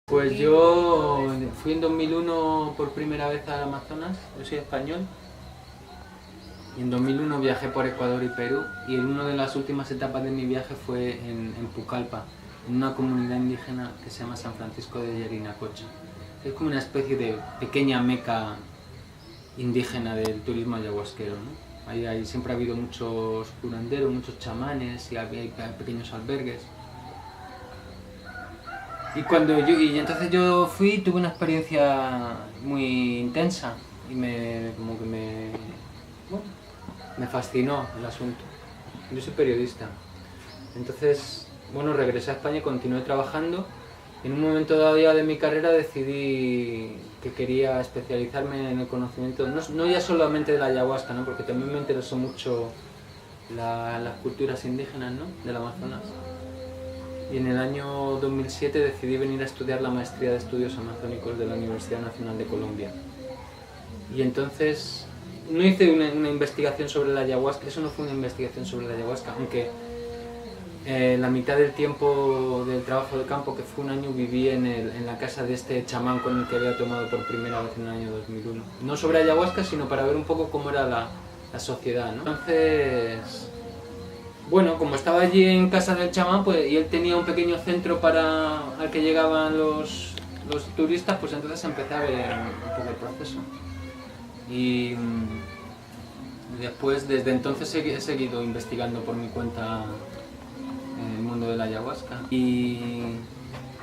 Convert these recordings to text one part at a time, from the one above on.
Pues yo fui en 2001 por primera vez al Amazonas, yo soy español, y en 2001 viajé por Ecuador y Perú, y en una de las últimas etapas de mi viaje fue en Pucallpa, en una comunidad indígena que se llama San Francisco de Yarinacocha. Es como una especie de pequeña meca indígena del turismo ayahuasquero, ¿no? Ahí siempre ha habido muchos curanderos, muchos chamanes, y hay pequeños albergues. Y entonces yo fui y tuve una experiencia muy intensa y bueno, me fascinó el asunto. Yo soy periodista. Entonces, bueno, regresé a España y continué trabajando. En un momento dado ya de mi carrera decidí que quería especializarme en el conocimiento, no ya solamente de la ayahuasca, ¿no? Porque también me interesó mucho las culturas indígenas, ¿no? Del Amazonas. Y en el año 2007 decidí venir a estudiar la maestría de estudios amazónicos de la Universidad Nacional de Colombia. Y entonces no hice una investigación sobre la ayahuasca, eso no fue una investigación sobre la ayahuasca, aunque la mitad del tiempo del trabajo de campo, que fue un año, viví en la casa de este chamán con el que había tomado por primera vez en el año 2001. No sobre ayahuasca, sino para ver un poco cómo era la sociedad, ¿no? Entonces, bueno, como estaba allí en casa del chamán, pues, y él tenía un pequeño centro al que llegaban los turistas, pues entonces empecé a ver un poco el proceso. Y después, desde entonces he seguido investigando por mi cuenta en el mundo de la ayahuasca. Y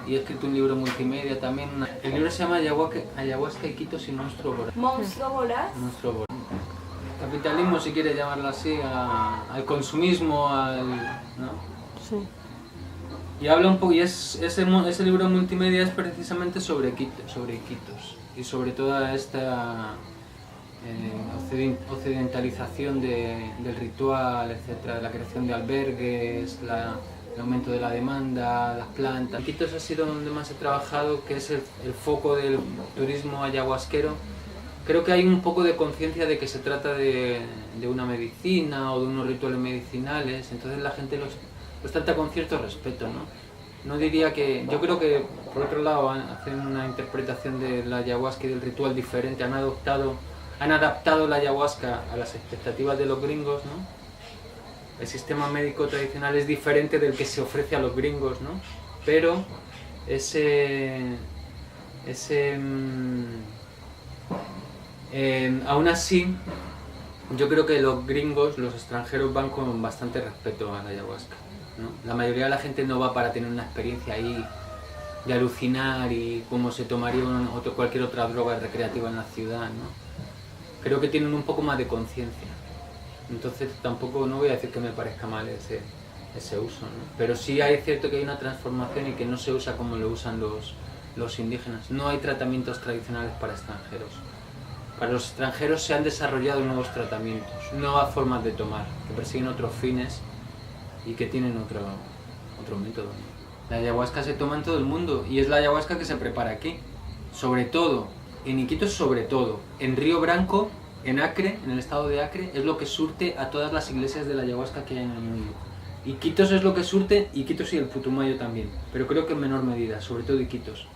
he escrito un libro multimedia también. El libro se llama Ayahuasca, Iquitos y Monstruo Voraz. ¿Monstruo voraz? Monstruo Voraz. Capitalismo, si quieres llamarlo así, al consumismo, ¿no? Sí. Y habla un poco, y ese libro multimedia es precisamente sobre Iquitos y sobre toda esta occidentalización del ritual, etcétera, la creación de albergues, el aumento de la demanda, las plantas. Iquitos ha sido donde más he trabajado, que es el foco del turismo ayahuasquero. Creo que hay un poco de conciencia de que se trata de una medicina o de unos rituales medicinales, entonces la gente los trata con cierto respeto, ¿no? No diría que... Yo creo que, por otro lado, hacen una interpretación de la ayahuasca y del ritual diferente, han adaptado la ayahuasca a las expectativas de los gringos, ¿no? El sistema médico tradicional es diferente del que se ofrece a los gringos, ¿no? Pero aún así, yo creo que los gringos, los extranjeros, van con bastante respeto a la ayahuasca, ¿no? La mayoría de la gente no va para tener una experiencia ahí de alucinar y como se tomaría cualquier otra droga recreativa en la ciudad, ¿no? Creo que tienen un poco más de conciencia. Entonces tampoco, no voy a decir que me parezca mal ese uso, ¿no? Pero sí es cierto que hay una transformación y que no se usa como lo usan los indígenas. No hay tratamientos tradicionales para extranjeros. Para los extranjeros se han desarrollado nuevos tratamientos, nuevas formas de tomar, que persiguen otros fines y que tienen otro método. La ayahuasca se toma en todo el mundo y es la ayahuasca que se prepara aquí. Sobre todo, en Iquitos sobre todo, en Río Branco, en Acre, en el estado de Acre, es lo que surte a todas las iglesias de la ayahuasca que hay en el mundo. Iquitos es lo que surte, Iquitos y el Putumayo también, pero creo que en menor medida, sobre todo Iquitos.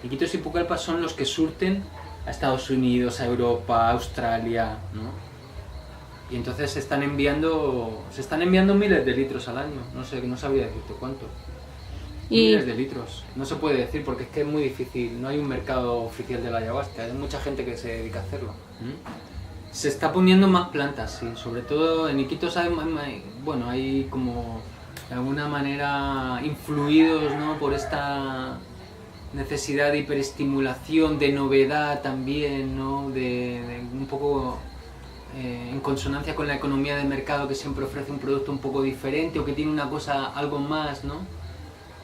Iquitos y Pucallpa son los que surten a Estados Unidos, a Europa, a Australia, ¿no? Y entonces se están enviando miles de litros al año, no sé, no sabría decirte cuánto. Miles de litros, no se puede decir porque es que es muy difícil, no hay un mercado oficial de la ayahuasca, hay mucha gente que se dedica a hacerlo. Se está poniendo más plantas, sí, sobre todo en Iquitos hay como de alguna manera influidos, ¿no? Por esta necesidad de hiperestimulación, de novedad también, ¿no? De un poco en consonancia con la economía de mercado que siempre ofrece un producto un poco diferente o que tiene una cosa, algo más, ¿no?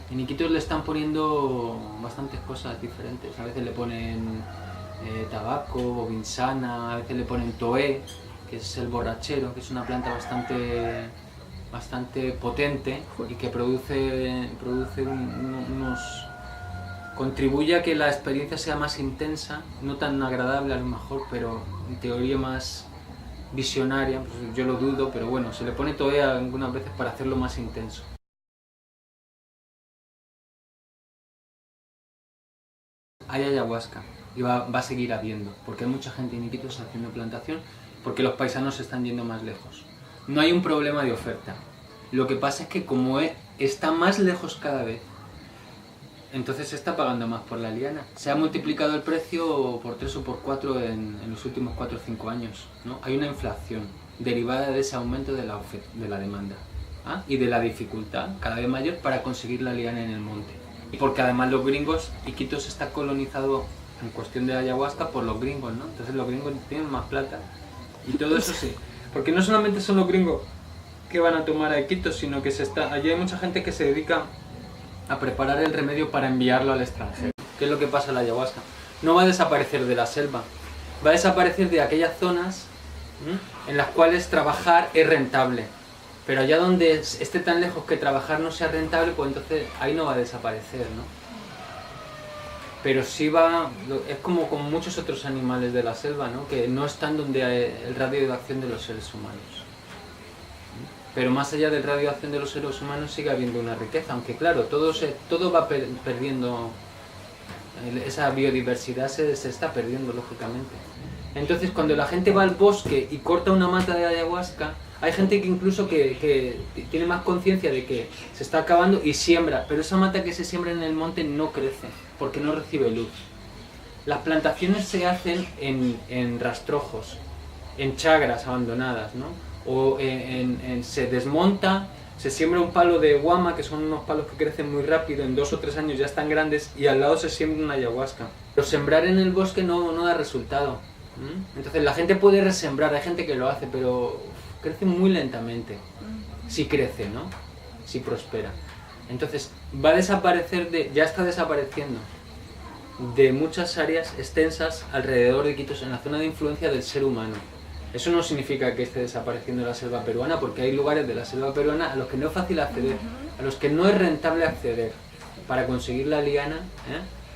En Iquitos le están poniendo bastantes cosas diferentes, a veces le ponen tabaco, bobinsana, a veces le ponen toé, que es el borrachero, que es una planta bastante potente y que contribuye a que la experiencia sea más intensa, no tan agradable a lo mejor, pero en teoría más visionaria, pues yo lo dudo, pero bueno, se le pone toé algunas veces para hacerlo más intenso. hay ayahuasca y va a seguir habiendo, porque hay mucha gente en Iquitos haciendo plantación, porque los paisanos se están yendo más lejos. No hay un problema de oferta. Lo que pasa es que como está más lejos cada vez, entonces se está pagando más por la liana. Se ha multiplicado el precio por 3 o por 4 en los últimos 4 o 5 años, ¿no? Hay una inflación derivada de ese aumento de la demanda, ¿ah? Y de la dificultad cada vez mayor para conseguir la liana en el monte. Y porque además los gringos, Iquitos está colonizado en cuestión de ayahuasca por los gringos, ¿no? Entonces los gringos tienen más plata y todo eso sí. Porque no solamente son los gringos que van a tomar a Iquitos, sino que allí hay mucha gente que se dedica a preparar el remedio para enviarlo al extranjero. ¿Qué es lo que pasa en la ayahuasca? No va a desaparecer de la selva, va a desaparecer de aquellas zonas en las cuales trabajar es rentable. Pero allá donde esté tan lejos que trabajar no sea rentable, pues entonces ahí no va a desaparecer, ¿no? Pero sí es como con muchos otros animales de la selva, ¿no? Que no están donde hay el radio de acción de los seres humanos. Pero más allá del radio de acción de los seres humanos sigue habiendo una riqueza, aunque claro, todo va perdiendo, esa biodiversidad se está perdiendo lógicamente. Entonces cuando la gente va al bosque y corta una mata de ayahuasca, hay gente que incluso que tiene más conciencia de que se está acabando y siembra, pero esa mata que se siembra en el monte no crece, porque no recibe luz. Las plantaciones se hacen en rastrojos, en chagras abandonadas, ¿no? O se desmonta, se siembra un palo de guama, que son unos palos que crecen muy rápido, en 2 o 3 años ya están grandes, y al lado se siembra una ayahuasca. Pero sembrar en el bosque no da resultado. Entonces la gente puede resembrar, hay gente que lo hace, pero crece muy lentamente. Si crece, ¿no? Si prospera. Entonces va a desaparecer, ya está desapareciendo de muchas áreas extensas alrededor de Iquitos, en la zona de influencia del ser humano. Eso no significa que esté desapareciendo la selva peruana, porque hay lugares de la selva peruana a los que no es fácil acceder, a los que no es rentable acceder para conseguir la liana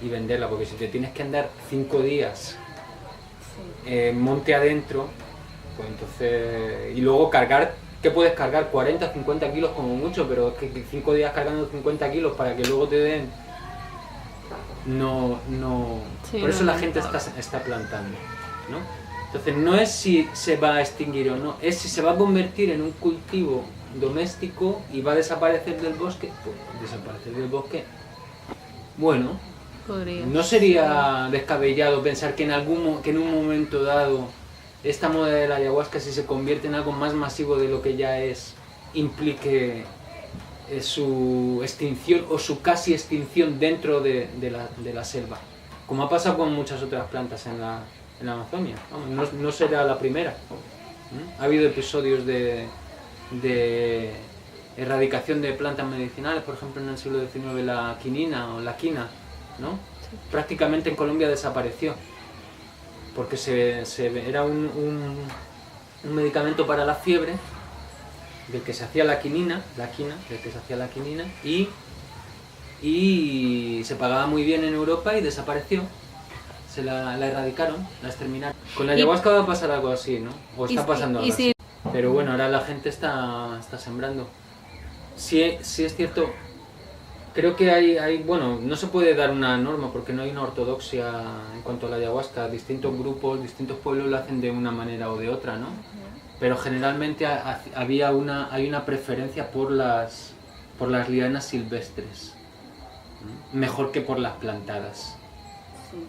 y venderla, porque si te tienes que andar 5 días monte adentro, pues entonces... Y luego cargar, ¿qué puedes cargar? 40, 50 kilos como mucho, pero es que 5 días cargando 50 kilos para que luego te den... No... Sí, por eso la gente está plantando, ¿no? Entonces no es si se va a extinguir o no, es si se va a convertir en un cultivo doméstico y va a desaparecer del bosque. Pues desaparecer del bosque, bueno, no sería descabellado pensar que en un momento dado esta moda de la ayahuasca, si se convierte en algo más masivo de lo que ya es, implique su extinción o su casi extinción dentro de la selva, como ha pasado con muchas otras plantas en la Amazonia. Vamos, no será la primera. Ha habido episodios de erradicación de plantas medicinales, por ejemplo en el siglo XIX la quinina o la quina, ¿no? Sí. Prácticamente en Colombia desapareció, porque era un medicamento para la fiebre, del que se hacía la quina, y se pagaba muy bien en Europa y desapareció. Se la erradicaron, la exterminaron. Con la ayahuasca va a pasar algo así, ¿no? O está pasando algo así. Pero bueno, ahora la gente está sembrando. Sí es cierto, creo que bueno, no se puede dar una norma porque no hay una ortodoxia en cuanto a la ayahuasca. Distintos grupos, distintos pueblos lo hacen de una manera o de otra, ¿no? Pero generalmente hay una preferencia por las lianas silvestres, mejor que por las plantadas. Sí.